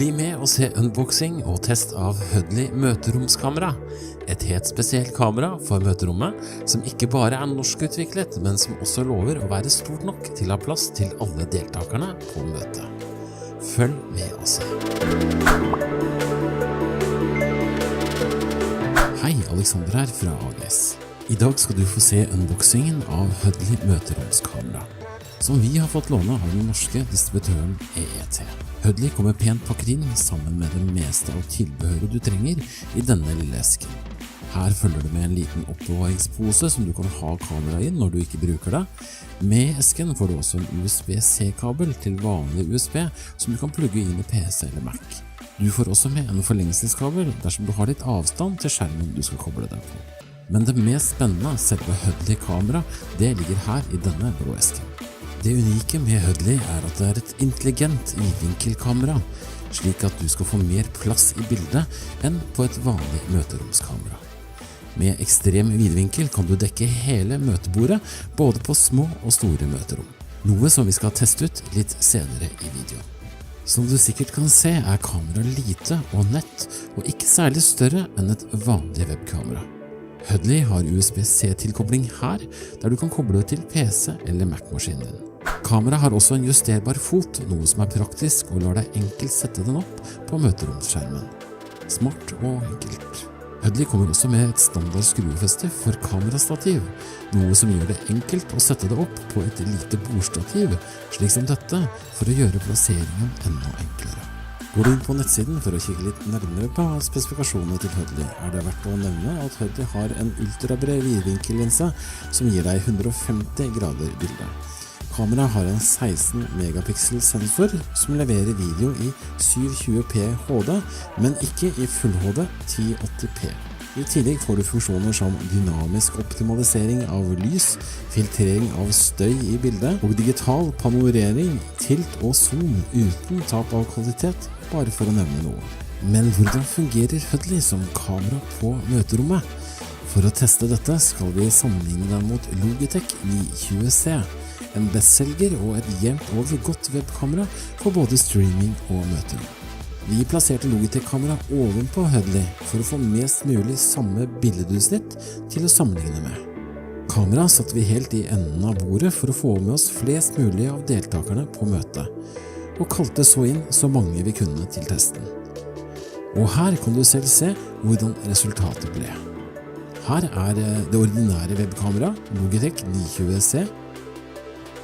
Bli med og se unboxing og test av Huddly møteromskamera. Et helt spesielt kamera for møterommet, som ikke bare er norskutviklet, men som også lover å være stort nok til å ha plass til alle deltakerne på møtet. Følg med oss. Hei, Alexander her fra AGS. I dag skal du få se unboxingen av Huddly møteromskamera, som vi har fått låne av den norske distributøren EET. Huddly kommer pent pakket inn sammen med det meste av tilbehøret du trenger i denne lille esken. Her følger du med en liten oppbevaringspose som du kan ha kamera i når du ikke bruker det. Med esken får du også en USB-C-kabel til vanlig USB som du kan plugge inn i PC eller Mac. Du får også med en forlengelseskabel dersom du har litt avstand til skjermen du skal koble deg på. Men det mest spennende, selve Huddly-kamera, det ligger her i denne blå esken. Det unike med Huddly er at det er et intelligent vidvinkelkamera, slik at du skal få mer plass i bildet enn på et vanlig møteromskamera. Med ekstrem vidvinkel kan du dekke hele møtebordet, både på små og store møterom. Noe som vi skal teste ut litt senere i videoen. Som du sikkert kan se er kameraet lite og nett, og ikke særlig større enn et vanlig webkamera. Huddly har USB-C-tilkobling her, der du kan koble til PC eller Mac-maskinen din. Kameraet har også en justerbar fot, noe som er praktisk og lar deg enkelt sette den opp på møteromsskjermen. Smart og enkelt. Huddly kommer også med et standard skruefeste for kamerastativ, noe som gjør det enkelt å sette det opp på et lite bordstativ, slik som dette, for å gjøre plasseringen enda enklere. Går du inn på nettsiden for å kikke litt nærmere på spesifikasjonene til Huddly, er det verdt å nevne at Huddly har en ultrabred vidvinkellinse som gir deg 150 grader bilde. Kameraet har en 16 megapixel sensor som leverer video i 720p HD, men ikke i Full HD 1080p. I tillegg får du funksjoner som dynamisk optimalisering av lys, filtrering av støy i bildet og digital panorering, tilt og zoom uten tap av kvalitet, bare for å nevne noe. Men hvordan fungerer Huddly som kamera på møterommet? For å teste dette skal vi sammenligne den mot Logitech 920C, en bestselger og et jevnt over godt webkamera for både streaming og møterom. Vi plasserte Logitech-kamera ovenpå Huddly for å få mest mulig samme billedutsnitt til å sammenligne med. Kamera satte vi helt i enden av bordet for å få med oss flest mulig av deltakerne på møtet, og kalte så inn så mange vi kunne til testen. Og her kan du selv se hvordan resultatet ble. Her er det ordinære webkamera, Logitech 920C,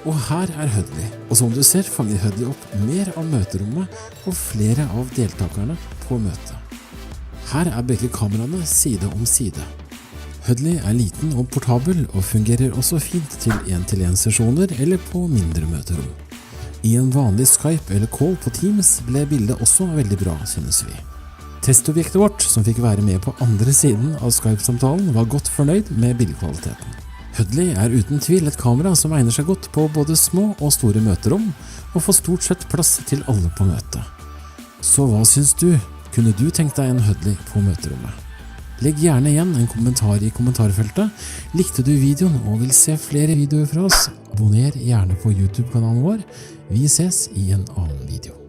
og her er Huddly, og som du ser fanger Huddly opp mer av møterommet og flere av deltakerne på møtet. Her er begge kameraene side om side. Huddly er liten og portabel og fungerer også fint til 1-til-1-sesjoner eller på mindre møterom. I en vanlig Skype eller call på Teams ble bildet også veldig bra, synes vi. Testobjektet vårt, som fikk være med på andre siden av Skype-samtalen, var godt fornøyd med bildekvaliteten. Huddly er uten tvil et kamera som egner seg godt på både små og store møterom, og får stort sett plass til alle på møtet. Så hva syns du? Kunne du tenkt deg en Huddly på møterommet? Legg gjerne igjen en kommentar i kommentarfeltet. Likte du videoen og vil se flere videoer fra oss? Abonner gjerne på YouTube-kanalen vår. Vi ses i en annen video.